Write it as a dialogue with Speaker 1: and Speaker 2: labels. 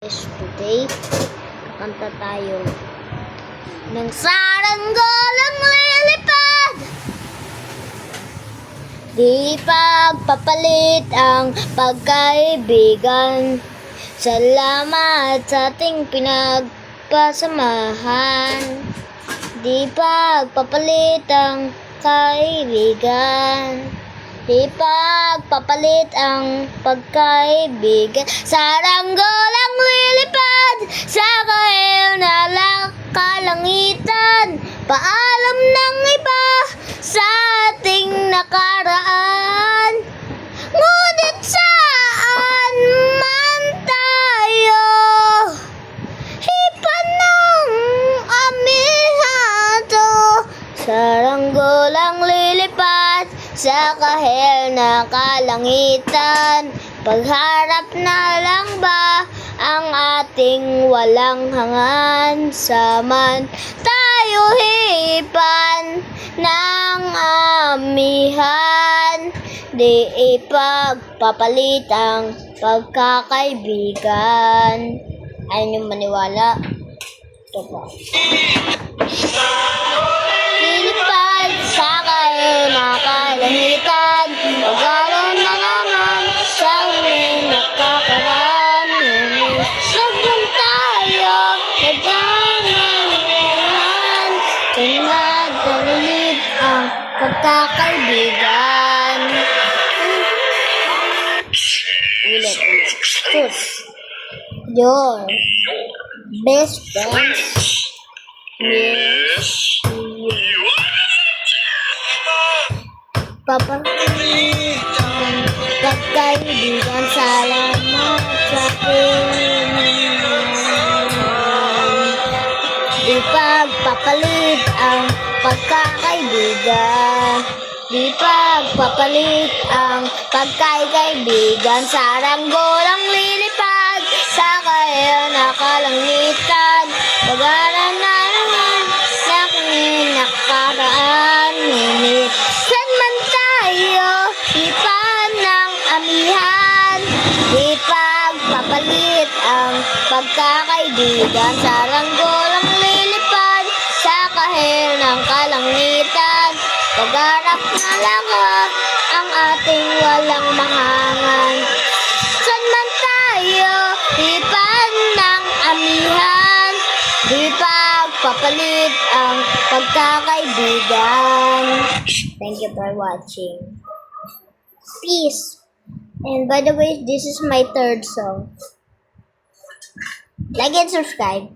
Speaker 1: Today, kanta tayo ng saranggolang lilipad. Di pagpapalit ang pagkaibigan. Salamat sa ating pinagpasamahan. Di pagpapalit ang kaibigan. Di pagpapalit ang pagkaibigan. Saranggolang lilipad sa kahil na kalangitan. Paalam ng iba sa ating nakaraan. Ngunit saan man tayo, hipan ng amihato. Saranggolang lilipad sa kahil na kalangitan. Pagharap na lang ba ang ating walang hangan? Saman tayo hipan ng amihan. Di ipagpapalit ang pagkakaibigan. Ayaw nyo maniwala? Ito po. Lilipad sa kahil na kalangitan. Pag-alam na naman sa huling nakakaraan. Nagdan tayo, nagdangan. Tinagdalit ang pagkakaibigan. Ulit. Sus. Your best friends. Yes. Papalit ang pagkaibigan. Salamat sa Panginoon. Di pagpapalit ang pagkakaibigan. Di pagpapalit ang pagkakaibigan. Saranggolang lilipad sa kahil na kalangitan. Pag-alam na naman sa aking nakaraan. Ngunit saan man tayo, hipan ng amihan. Di pagpapalit ang pagkakaibigan. Saranggolang lilipad sa kahil ng kalangitan. Pagharap na lang ang ating walang mahangan. Saan man tayo, hipan ng amihan. Di pagpapalit ang pagkakaibigan. Thank you for watching. Peace. And by the way, this is my third song. Like and subscribe.